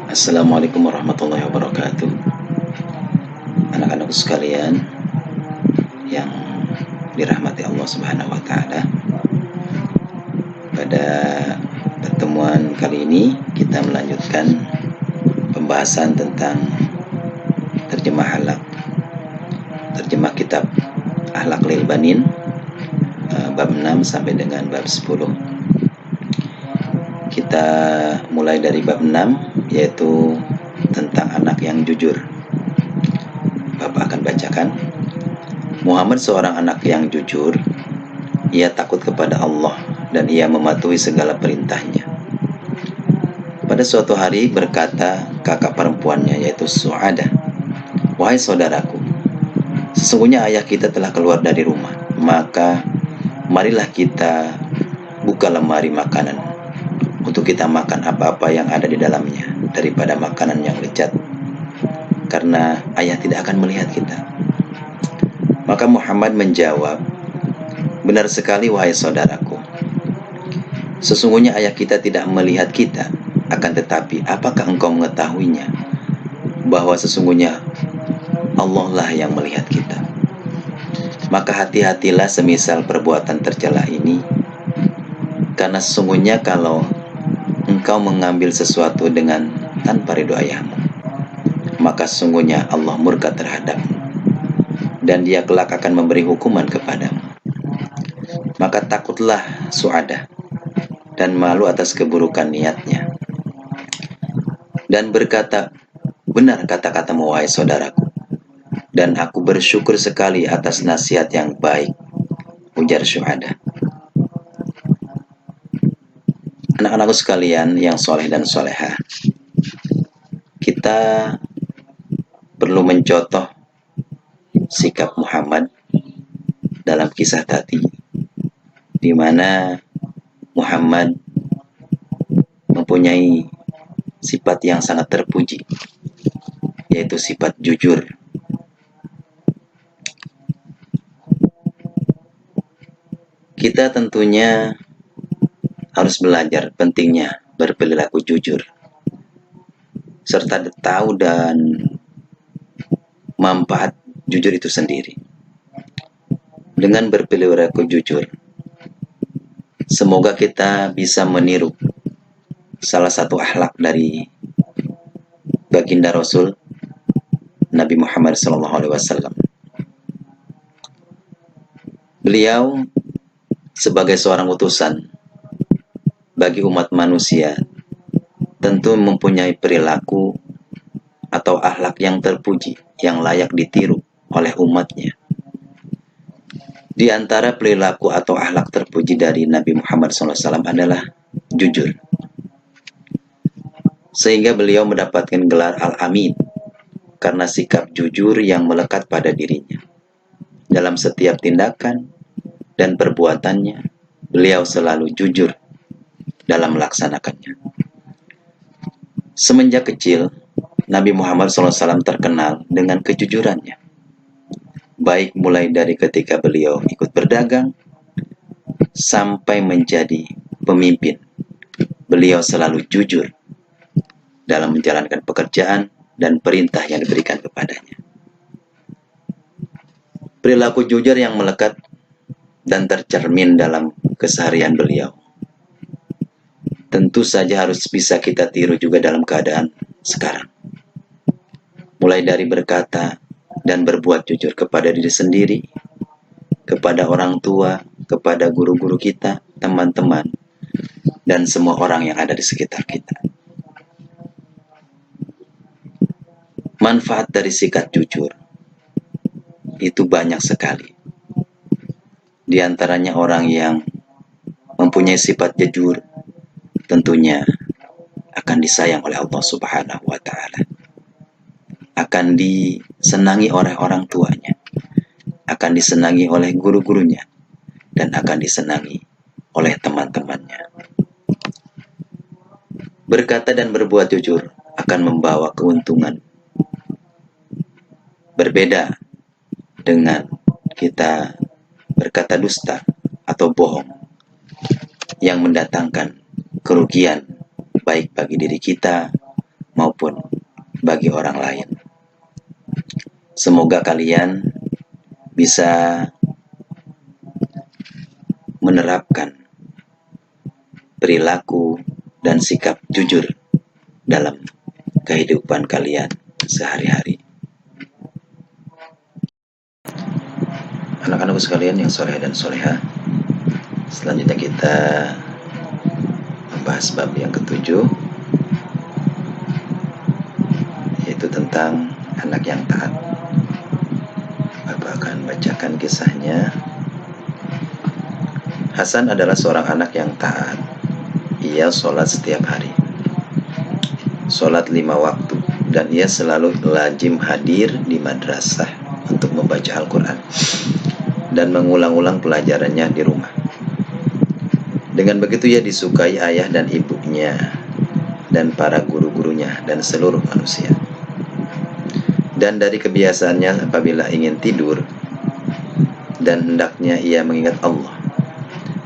Assalamualaikum warahmatullahi wabarakatuh. Anak-anak sekalian yang dirahmati Allah Subhanahu wa taala. Pada pertemuan kali ini kita melanjutkan pembahasan tentang terjemah akhlak. Terjemah kitab Akhlak lil Banin bab 6 sampai dengan bab 10. Kita mulai dari bab 6, yaitu tentang anak yang jujur. Bapak akan bacakan. Muhammad seorang anak yang jujur. Ia takut kepada Allah dan ia mematuhi segala perintahnya. Pada suatu hari berkata kakak perempuannya, yaitu Su'adah, "Wahai saudaraku, sesungguhnya ayah kita telah keluar dari rumah. Maka marilah kita buka lemari makanan untuk kita makan apa-apa yang ada di dalamnya daripada makanan yang lezat, karena ayah tidak akan melihat kita." Maka Muhammad menjawab, "Benar sekali wahai saudaraku, sesungguhnya ayah kita tidak melihat kita, akan tetapi apakah engkau mengetahuinya bahwa sesungguhnya Allah lah yang melihat kita? Maka hati-hatilah semisal perbuatan tercela ini, karena sesungguhnya kalau engkau mengambil sesuatu dengan tanpa ridho ayahmu, maka sesungguhnya Allah murka terhadapmu dan dia kelak akan memberi hukuman kepadamu. Maka takutlah Su'adah dan malu atas keburukan niatnya, dan berkata, benar kata-katamu wahai saudaraku, dan aku bersyukur sekali atas nasihat yang baik, ujar Su'adah." Anak-anakku sekalian yang soleh dan solehah, kita perlu mencontoh sikap Muhammad dalam kisah tadi, di mana Muhammad mempunyai sifat yang sangat terpuji, yaitu sifat jujur. Kita tentunya harus belajar pentingnya berperilaku jujur, serta tahu dan manfaat jujur itu sendiri. Dengan berperilaku jujur, semoga kita bisa meniru salah satu akhlak dari baginda Rasul Nabi Muhammad SAW. Beliau sebagai seorang utusan bagi umat manusia tentu mempunyai perilaku atau akhlak yang terpuji, yang layak ditiru oleh umatnya. Di antara perilaku atau akhlak terpuji dari Nabi Muhammad SAW adalah jujur, sehingga beliau mendapatkan gelar Al-Amin karena sikap jujur yang melekat pada dirinya. Dalam setiap tindakan dan perbuatannya, beliau selalu jujur dalam melaksanakannya. Semenjak kecil, Nabi Muhammad SAW terkenal dengan kejujurannya, baik mulai dari ketika beliau ikut berdagang sampai menjadi pemimpin. Beliau selalu jujur dalam menjalankan pekerjaan dan perintah yang diberikan kepadanya. Perilaku jujur yang melekat dan tercermin dalam keseharian beliau tentu saja harus bisa kita tiru juga dalam keadaan sekarang. Mulai dari berkata dan berbuat jujur kepada diri sendiri, kepada orang tua, kepada guru-guru kita, teman-teman, dan semua orang yang ada di sekitar kita. Manfaat dari sikap jujur itu banyak sekali. Di antaranya orang yang mempunyai sifat jujur tentunya akan disayang oleh Allah Subhanahu wa taala, akan disenangi oleh orang tuanya, akan disenangi oleh guru-gurunya, dan akan disenangi oleh teman-temannya. Berkata dan berbuat jujur akan membawa keuntungan. Berbeda dengan kita berkata dusta atau bohong yang mendatangkan kerugian baik bagi diri kita maupun bagi orang lain. Semoga kalian bisa menerapkan perilaku dan sikap jujur dalam kehidupan kalian sehari-hari. Anak-anakku sekalian yang soleh dan soleha, selanjutnya kita membahas bab yang ketujuh, yaitu tentang anak yang taat. Bapak akan bacakan kisahnya. Hasan adalah seorang anak yang taat. Ia sholat setiap hari, sholat 5 waktu, dan ia selalu lazim hadir di madrasah untuk membaca Al-Quran dan mengulang-ulang pelajarannya di rumah. Dengan begitu ia disukai ayah dan ibunya dan para guru-gurunya dan seluruh manusia. Dan dari kebiasaannya apabila ingin tidur dan hendaknya ia mengingat Allah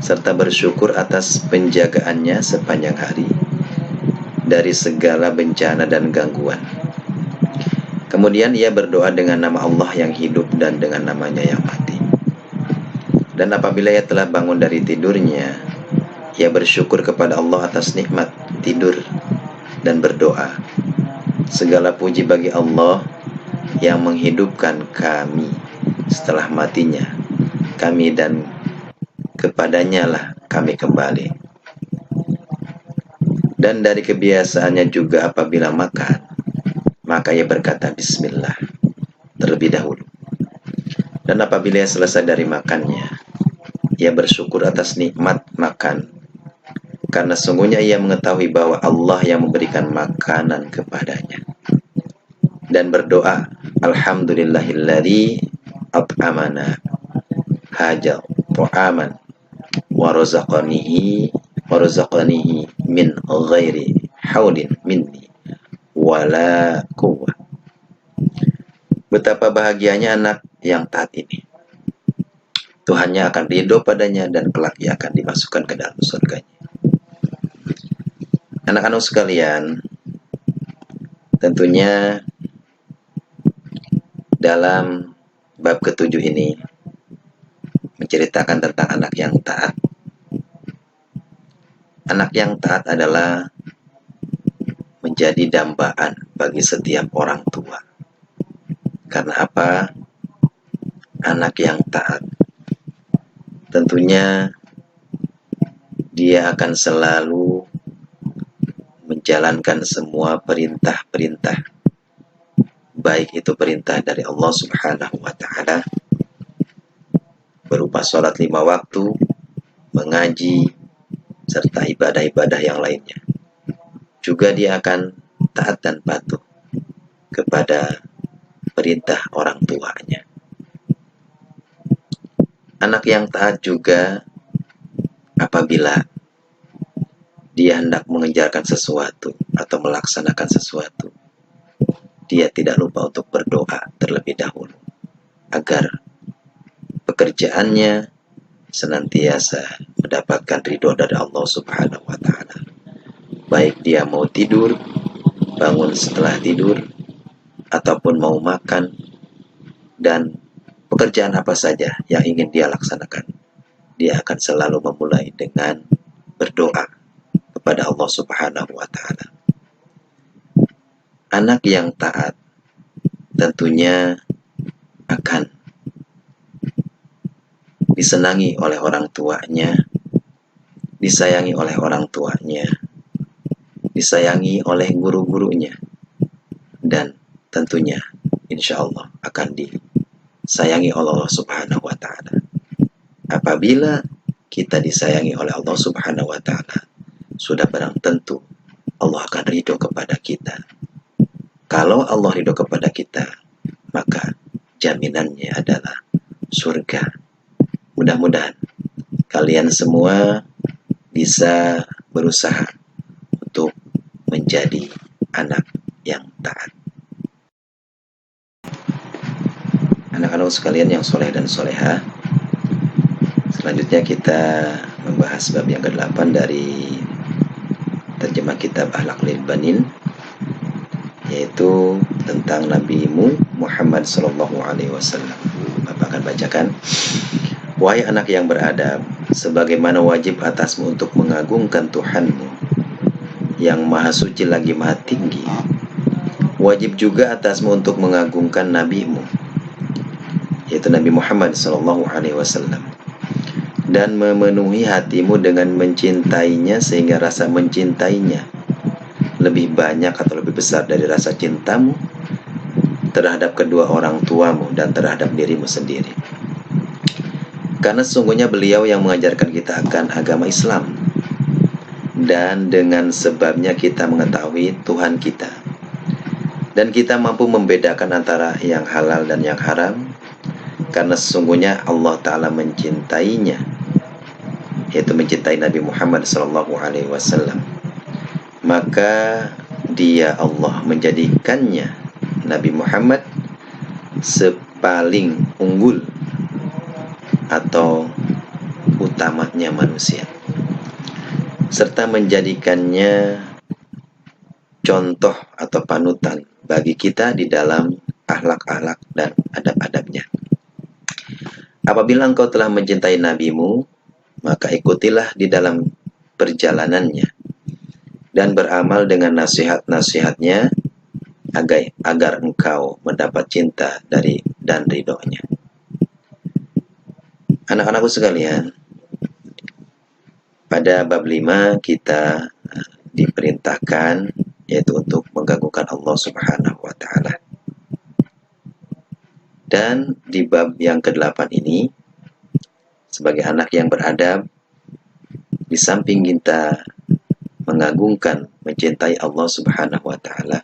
serta bersyukur atas penjagaannya sepanjang hari dari segala bencana dan gangguan. Kemudian ia berdoa dengan nama Allah yang hidup dan dengan namanya yang mati. Dan apabila ia telah bangun dari tidurnya, ia bersyukur kepada Allah atas nikmat tidur dan berdoa, segala puji bagi Allah yang menghidupkan kami setelah matinya kami, dan kepadanya lah kami kembali. Dan dari kebiasaannya juga apabila makan, maka ia berkata bismillah terlebih dahulu. Dan apabila ia selesai dari makannya, ia bersyukur atas nikmat makan, karena sungguhnya ia mengetahui bahwa Allah yang memberikan makanan kepadanya. Dan berdoa, alhamdulillahilladzi at'amana hajal ta'aman wa razaqanihi min ghairi haulin minni wala quwwah. Betapa bahagianya anak yang taat ini. Tuhannya akan ridho padanya dan kelak ia akan dimasukkan ke dalam surganya. Anak-anak sekalian, tentunya dalam bab ketujuh ini menceritakan tentang anak yang taat. Anak yang taat adalah menjadi dambaan bagi setiap orang tua. Karena apa? Anak yang taat tentunya dia akan selalu menjalankan semua perintah-perintah, baik itu perintah dari Allah Subhanahu wa Ta'ala berupa sholat 5 waktu, mengaji, serta ibadah-ibadah yang lainnya. Juga dia akan taat dan patuh kepada perintah orang tuanya. Anak yang taat juga apabila dia hendak mengejarkan sesuatu atau melaksanakan sesuatu, dia tidak lupa untuk berdoa terlebih dahulu agar pekerjaannya senantiasa mendapatkan ridho dari Allah Subhanahu wa Ta'ala. Baik dia mau tidur, bangun setelah tidur, ataupun mau makan, dan pekerjaan apa saja yang ingin dia laksanakan, dia akan selalu memulai dengan berdoa kepada Allah Subhanahu wa Ta'ala. Anak yang taat tentunya akan disenangi oleh orang tuanya, disayangi oleh orang tuanya, disayangi oleh guru-gurunya, dan tentunya insya Allah akan disayangi oleh Allah Subhanahu wa Ta'ala. Apabila kita disayangi oleh Allah Subhanahu wa Ta'ala, sudah barang tentu Allah akan ridho kepada kita. Kalau Allah ridho kepada kita, maka jaminannya adalah surga. Mudah-mudahan kalian semua bisa berusaha untuk menjadi anak yang taat. Anak-anak sekalian yang soleh dan soleha, selanjutnya kita membahas bab yang ke-8 dari terjemah kitab Akhlaqul Banin, yaitu tentang Nabimu Muhammad SAW. Bapak akan bacakan. Wahai anak yang beradab, sebagaimana wajib atasmu untuk mengagungkan Tuhanmu yang maha suci lagi maha tinggi, wajib juga atasmu untuk mengagungkan Nabimu, yaitu Nabi Muhammad SAW, dan memenuhi hatimu dengan mencintainya sehingga rasa mencintainya lebih banyak atau lebih besar dari rasa cintamu terhadap kedua orang tuamu dan terhadap dirimu sendiri. Karena sesungguhnya beliau yang mengajarkan kita akan agama Islam, dan dengan sebabnya kita mengetahui Tuhan kita, dan kita mampu membedakan antara yang halal dan yang haram, karena sesungguhnya Allah Ta'ala mencintainya, yaitu mencintai Nabi Muhammad SAW. Maka dia Allah menjadikannya, Nabi Muhammad, sepaling unggul atau utamanya manusia, serta menjadikannya contoh atau panutan bagi kita di dalam akhlak-akhlak dan adab-adabnya. Apabila engkau telah mencintai nabimu, maka ikutilah di dalam perjalanannya dan beramal dengan nasihat-nasihatnya agar engkau mendapat cinta dari dan ridhonya. Anak-anakku sekalian, pada bab 5 kita diperintahkan yaitu untuk menggagungkan Allah Subhanahu wa Ta'ala. Dan di bab yang ke-8 ini, sebagai anak yang beradab, di samping kita mengagungkan, mencintai Allah Subhanahu wa Ta'ala,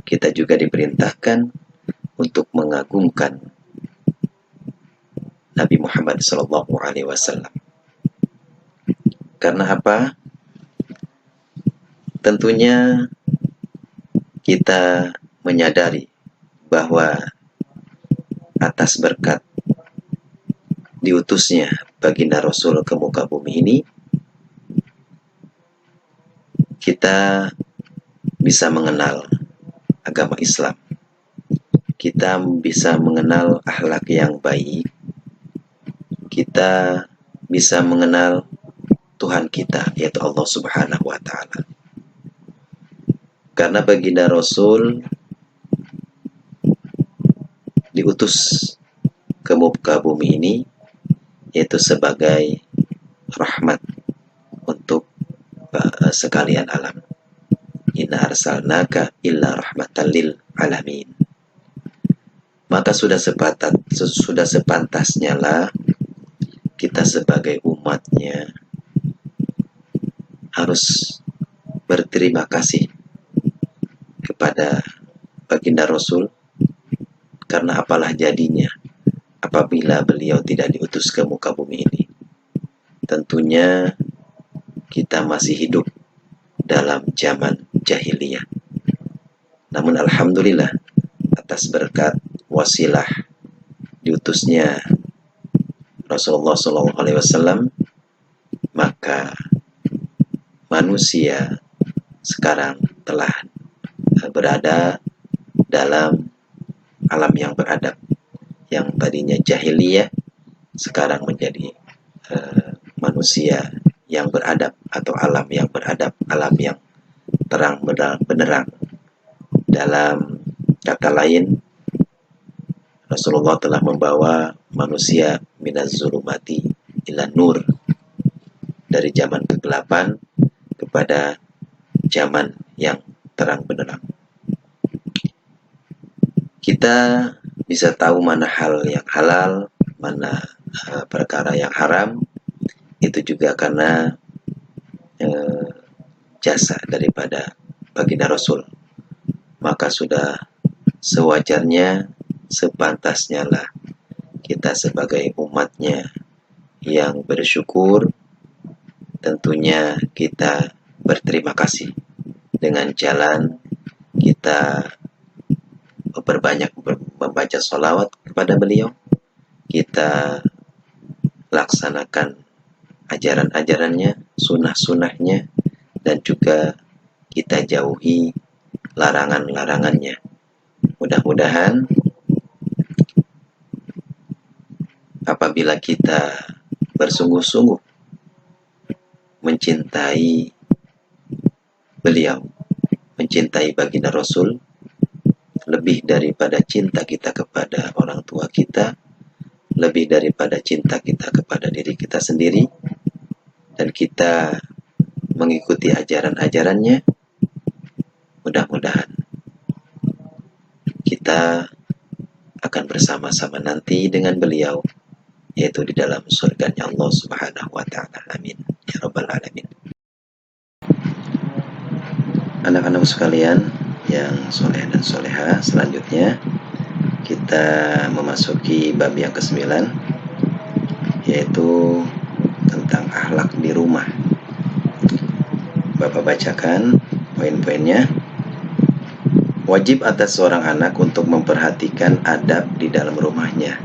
kita juga diperintahkan untuk mengagungkan Nabi Muhammad SAW. Karena apa? Tentunya kita menyadari bahwa atas berkat diutusnya baginda Rasul ke muka bumi ini, kita bisa mengenal agama Islam, kita bisa mengenal akhlak yang baik, kita bisa mengenal Tuhan kita, yaitu Allah Subhanahu wa Ta'ala. Karena baginda Rasul diutus ke muka bumi ini yaitu sebagai rahmat untuk sekalian alam. Inna arsalnaka illa rahmatan lil alamin. Maka sudah sepantasnya lah kita sebagai umatnya harus berterima kasih kepada baginda Rasul, karena apalah jadinya apabila beliau tidak diutus ke muka bumi ini. Tentunya kita masih hidup dalam zaman jahiliyah. Namun alhamdulillah atas berkat wasilah diutusnya Rasulullah SAW, maka manusia sekarang telah berada dalam alam yang beradab. Yang tadinya jahiliyah sekarang menjadi manusia yang beradab atau alam yang beradab, alam yang terang benderang. Dalam kata lain, Rasulullah telah membawa manusia minaz zulumati ila nur, dari zaman kegelapan kepada zaman yang terang benderang. Kita bisa tahu mana hal yang halal, mana perkara yang haram, itu juga karena jasa daripada baginda Rasul. Maka sudah sewajarnya, sepantasnya lah kita sebagai umatnya yang bersyukur, tentunya kita berterima kasih dengan jalan kita berbanyak membaca sholawat kepada beliau, kita laksanakan ajaran-ajarannya, sunnah-sunnahnya, dan juga kita jauhi larangan-larangannya. Mudah-mudahan apabila kita bersungguh-sungguh mencintai beliau, mencintai baginda Rasul, lebih daripada cinta kita kepada orang tua kita, lebih daripada cinta kita kepada diri kita sendiri, dan kita mengikuti ajaran-ajarannya, mudah-mudahan kita akan bersama-sama nanti dengan beliau, yaitu di dalam surganya Allah Subhanahu wa Ta'ala. Amin ya Rabbal Alamin. Anak-anak sekalian yang soleh dan soleha, selanjutnya kita memasuki bab yang ke-9, yaitu tentang akhlak di rumah. Bapak bacakan poin-poinnya. Wajib atas seorang anak untuk memperhatikan adab di dalam rumahnya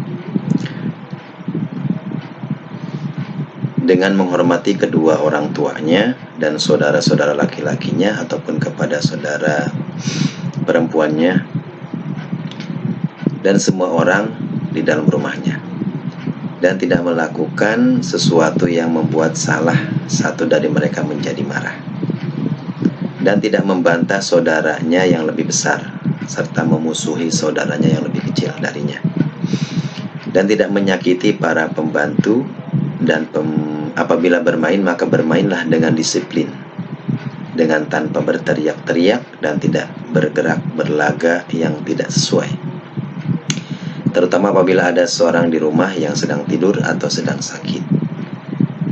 dengan menghormati kedua orang tuanya dan saudara-saudara laki-lakinya ataupun kepada saudara perempuannya dan semua orang di dalam rumahnya, dan tidak melakukan sesuatu yang membuat salah satu dari mereka menjadi marah, dan tidak membantah saudaranya yang lebih besar serta memusuhi saudaranya yang lebih kecil darinya, dan tidak menyakiti para pembantu, dan apabila bermain maka bermainlah dengan disiplin, dengan tanpa berteriak-teriak dan tidak bergerak berlaga yang tidak sesuai, terutama apabila ada seorang di rumah yang sedang tidur atau sedang sakit,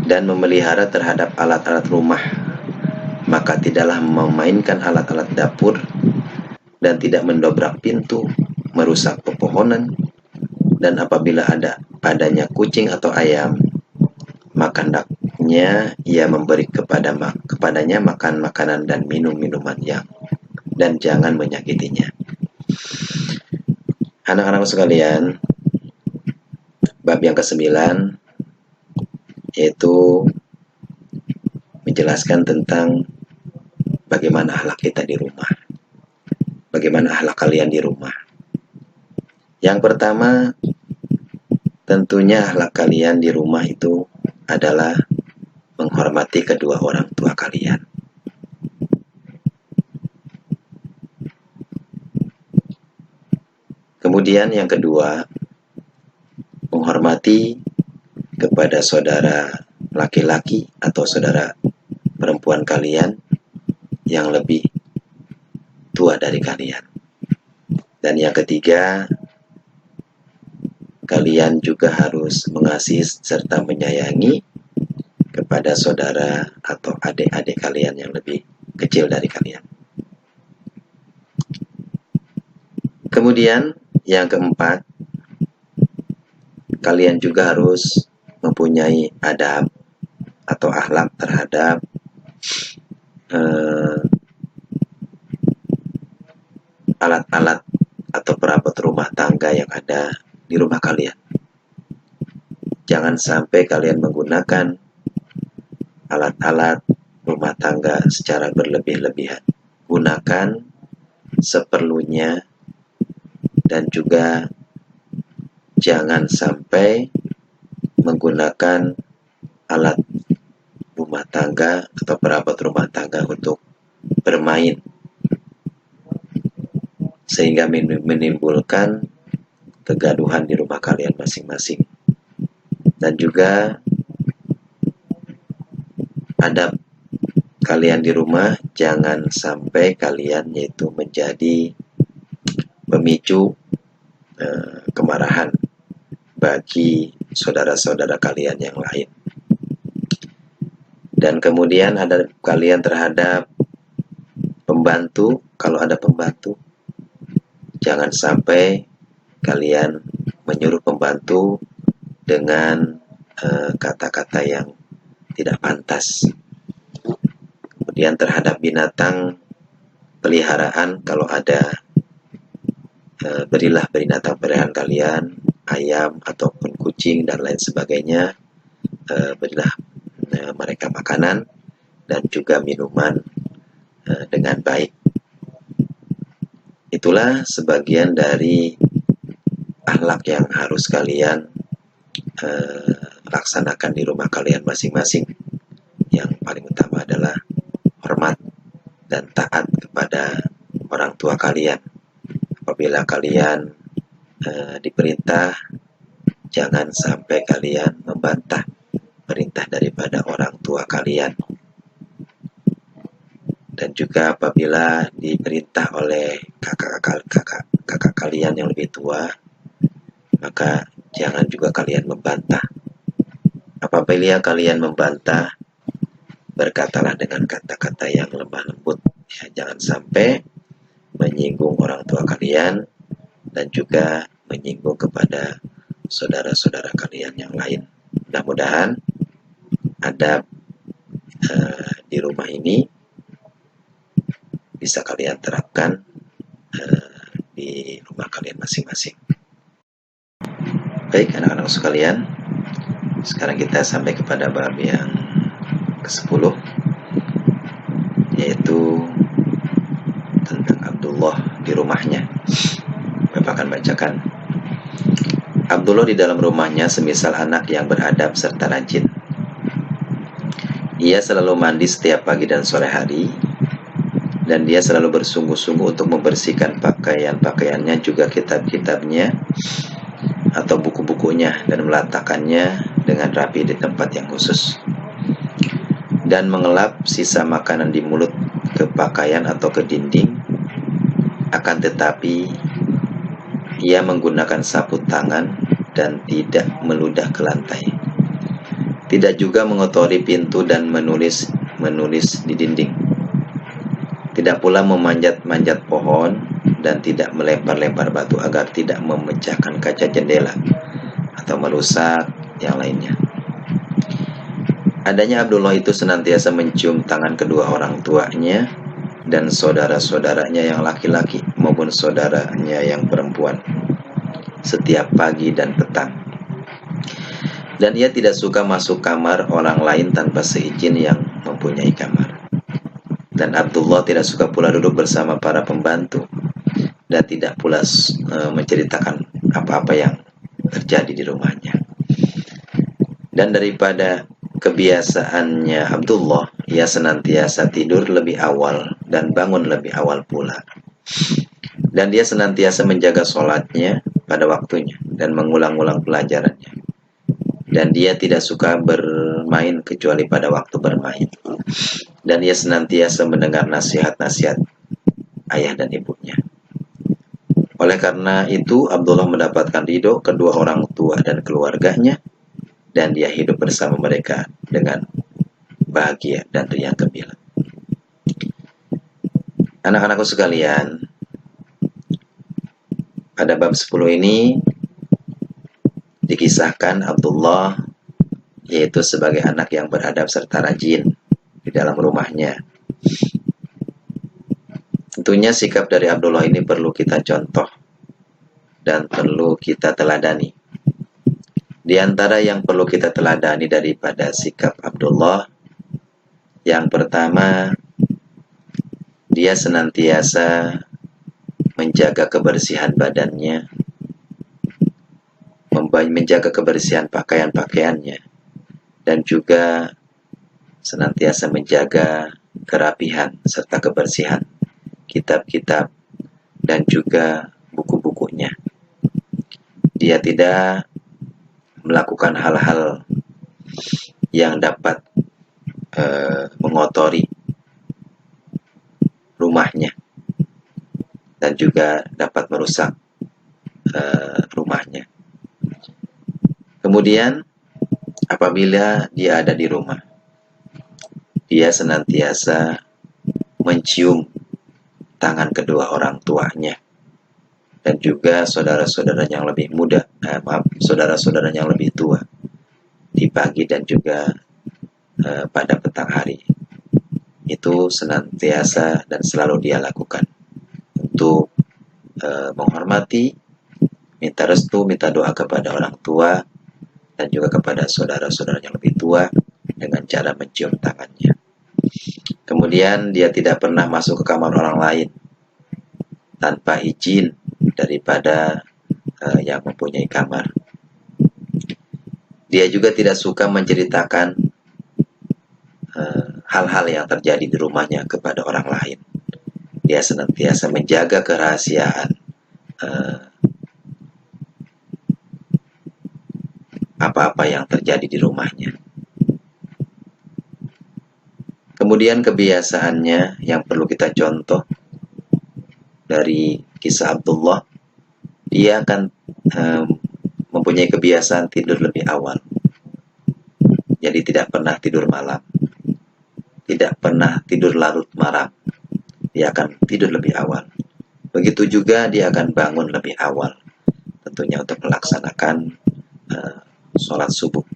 dan memelihara terhadap alat-alat rumah, maka tidaklah memainkan alat-alat dapur, dan tidak mendobrak pintu, merusak pepohonan, dan apabila ada padanya kucing atau ayam, maka hendaknya ia memberi kepadanya makan makanan dan minum minuman dan jangan menyakitinya. Anak-anak sekalian, bab yang ke-9 yaitu menjelaskan tentang bagaimana akhlak kita di rumah. Bagaimana akhlak kalian di rumah? Yang pertama, tentunya akhlak kalian di rumah itu adalah menghormati kedua orang tua kalian. Kemudian yang kedua, menghormati kepada saudara laki-laki atau saudara perempuan kalian yang lebih tua dari kalian. Dan yang ketiga, kalian juga harus mengasihi serta menyayangi kepada saudara atau adik-adik kalian yang lebih kecil dari kalian. Kemudian yang keempat, kalian juga harus mempunyai adab atau akhlak terhadap alat-alat atau perabot rumah tangga yang ada di rumah kalian. Jangan sampai kalian menggunakan alat-alat rumah tangga secara berlebih-lebihan. Gunakan seperlunya, dan juga jangan sampai menggunakan alat rumah tangga atau perabot rumah tangga untuk bermain, sehingga menimbulkan kegaduhan di rumah kalian masing-masing. Dan juga adab kalian di rumah, jangan sampai kalian yaitu menjadi pemicu kemarahan bagi saudara-saudara kalian yang lain. Dan kemudian ada kalian terhadap pembantu, kalau ada pembantu, jangan sampai kalian menyuruh pembantu dengan kata-kata yang tidak pantas. Kemudian terhadap binatang peliharaan, kalau ada, berilah binatang peliharaan kalian, ayam ataupun kucing dan lain sebagainya, berilah mereka makanan dan juga minuman dengan baik. itulah sebagian dari akhlak yang harus kalian laksanakan di rumah kalian masing-masing. Yang paling utama adalah hormat dan taat kepada orang tua kalian. Apabila kalian diperintah, jangan sampai kalian membantah perintah daripada orang tua kalian. Dan juga apabila diperintah oleh kakak kalian yang lebih tua, maka jangan juga kalian membantah. Apabila kalian membantah, berkatalah dengan kata-kata yang lemah lembut. Ya, jangan sampai menyinggung orang tua kalian dan juga menyinggung kepada saudara-saudara kalian yang lain. Mudah-mudahan adab di rumah ini bisa kalian terapkan di rumah kalian masing-masing. Baik anak-anak sekalian, sekarang kita sampai kepada bab yang ke-10, yaitu tentang Abdullah di rumahnya. Bapak akan bacakan. Abdullah di dalam rumahnya semisal anak yang beradab serta rajin. Ia selalu mandi setiap pagi dan sore hari, dan dia selalu bersungguh-sungguh untuk membersihkan pakaian-pakaiannya, juga kitab-kitabnya atau buku-bukunya, dan meletakkannya dengan rapi di tempat yang khusus, dan mengelap sisa makanan di mulut ke pakaian atau ke dinding. Akan tetapi ia menggunakan sapu tangan dan tidak meludah ke lantai, tidak juga mengotori pintu dan menulis di dinding, tidak pula memanjat-manjat pohon, dan tidak melempar-lempar batu agar tidak memecahkan kaca jendela atau merusak yang lainnya. Adanya Abdullah itu senantiasa mencium tangan kedua orang tuanya dan saudara-saudaranya yang laki-laki maupun saudaranya yang perempuan setiap pagi dan petang. Dan ia tidak suka masuk kamar orang lain tanpa seizin yang mempunyai kamar. Dan Abdullah tidak suka pula duduk bersama para pembantu, dan tidak pula menceritakan apa-apa yang terjadi di rumahnya. Dan daripada kebiasaannya Abdullah, ia senantiasa tidur lebih awal dan bangun lebih awal pula. Dan dia senantiasa menjaga sholatnya pada waktunya dan mengulang-ulang pelajarannya. Dan dia tidak suka bermain kecuali pada waktu bermain. Dan dia senantiasa mendengar nasihat-nasihat ayah dan ibunya. Oleh karena itu, Abdullah mendapatkan ridho kedua orang tua dan keluarganya, dan dia hidup bersama mereka dengan bahagia dan riang gembira. Anak-anakku sekalian, pada bab 10 ini dikisahkan Abdullah, yaitu sebagai anak yang beradab serta rajin di dalam rumahnya. Tentunya sikap dari Abdullah ini perlu kita contoh dan perlu kita teladani. Di antara yang perlu kita teladani daripada sikap Abdullah, yang pertama, dia senantiasa menjaga kebersihan badannya, menjaga kebersihan pakaian-pakaiannya, dan juga senantiasa menjaga kerapihan serta kebersihan kitab-kitab dan juga buku-bukunya. Dia tidak melakukan hal-hal yang dapat mengotori rumahnya dan juga dapat merusak rumahnya. Kemudian apabila dia ada di rumah, dia senantiasa mencium tangan kedua orang tuanya dan juga saudara-saudara yang lebih muda, saudara-saudara yang lebih tua di pagi dan juga pada petang hari. Itu senantiasa dan selalu dia lakukan untuk menghormati, minta restu, minta doa kepada orang tua dan juga kepada saudara-saudara yang lebih tua dengan cara mencium tangannya. Kemudian dia tidak pernah masuk ke kamar orang lain tanpa izin daripada yang mempunyai kamar. Dia juga tidak suka menceritakan hal-hal yang terjadi di rumahnya kepada orang lain. Dia senantiasa menjaga kerahasiaan apa-apa yang terjadi di rumahnya. Kemudian kebiasaannya yang perlu kita contoh dari kisah Abdullah, dia akan mempunyai kebiasaan tidur lebih awal. Jadi tidak pernah tidur malam, tidak pernah tidur larut malam. Dia akan tidur lebih awal. Begitu juga dia akan bangun lebih awal, tentunya untuk melaksanakan sholat subuh.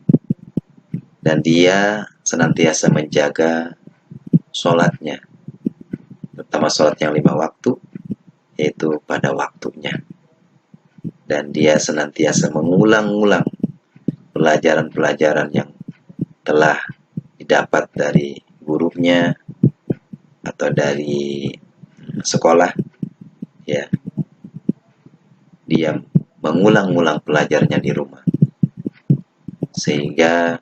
Dan dia senantiasa menjaga sholatnya, terutama sholat yang 5 waktu, yaitu pada waktunya. Dan dia senantiasa mengulang-ulang pelajaran-pelajaran yang telah didapat dari gurunya atau dari sekolah, ya. Dia mengulang-ulang pelajarnya di rumah, sehingga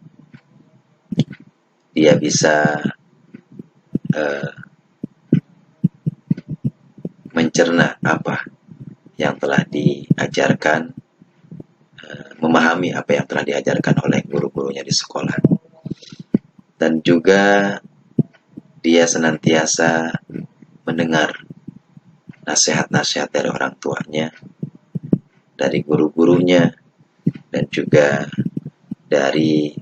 dia bisa mencerna apa yang telah diajarkan, memahami apa yang telah diajarkan oleh guru-gurunya di sekolah. Dan juga dia senantiasa mendengar nasihat-nasihat dari orang tuanya, dari guru-gurunya, dan juga dari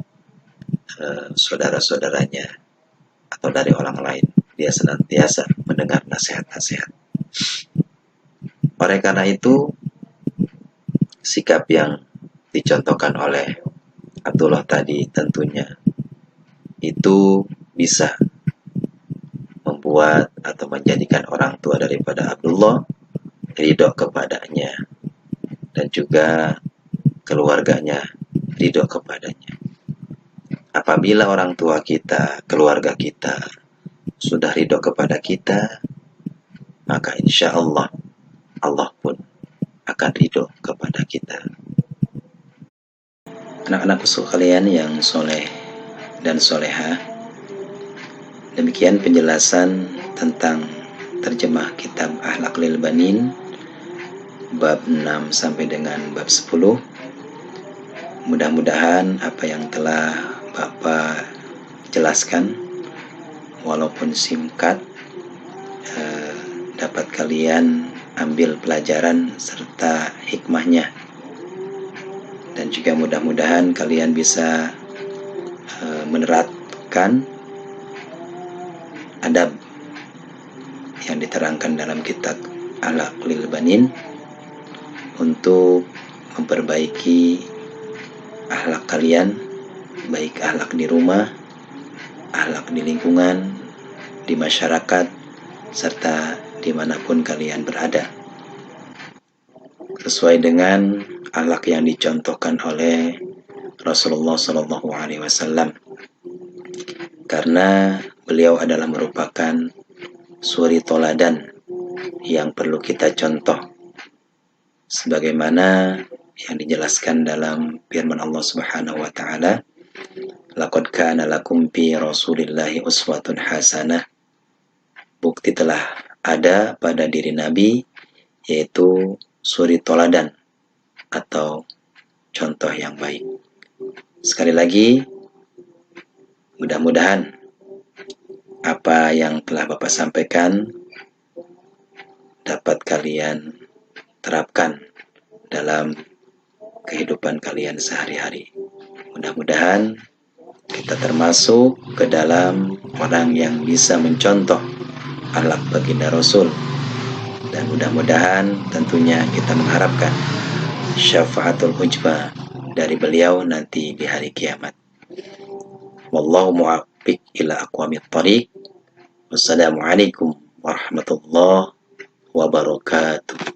saudara-saudaranya atau dari orang lain. Dia senantiasa mendengar nasihat-nasihat. Oleh karena itu, sikap yang dicontohkan oleh Abdullah tadi tentunya itu bisa membuat atau menjadikan orang tua daripada Abdullah ridho kepadanya, dan juga keluarganya ridho kepadanya. Apabila orang tua kita, keluarga kita sudah ridho kepada kita, maka insya Allah Allah pun akan ridho kepada kita. Anak-anakku sekalian yang soleh dan soleha, demikian penjelasan tentang terjemah kitab Akhlaqul Banin bab 6 sampai dengan bab 10. Mudah-mudahan apa yang telah Bapak jelaskan, walaupun singkat, dapat kalian ambil pelajaran serta hikmahnya. Dan juga mudah-mudahan kalian bisa menerapkan adab yang diterangkan dalam kitab Akhlaqul Banin untuk memperbaiki akhlak kalian, baik akhlak di rumah, akhlak di lingkungan, di masyarakat, serta dimanapun kalian berada, sesuai dengan akhlak yang dicontohkan oleh Rasulullah SAW, karena beliau adalah merupakan suri toladan yang perlu kita contoh, sebagaimana yang dijelaskan dalam firman Allah Subhanahu wa taala, laqad kana lakum fi Rasulillahi uswatun hasanah. Bukti telah ada pada diri Nabi, yaitu suri toladan atau contoh yang baik. Sekali lagi, mudah-mudahan apa yang telah Bapak sampaikan dapat kalian terapkan dalam kehidupan kalian sehari-hari. Mudah-mudahan kita termasuk ke dalam orang yang bisa mencontoh akhlak baginda Rasul, dan mudah-mudahan tentunya kita mengharapkan syafaatul ujma dari beliau nanti di hari kiamat. Wallahu muwaffiq ila aqwamit thariq. Wassalamualaikum warahmatullahi wabarakatuh.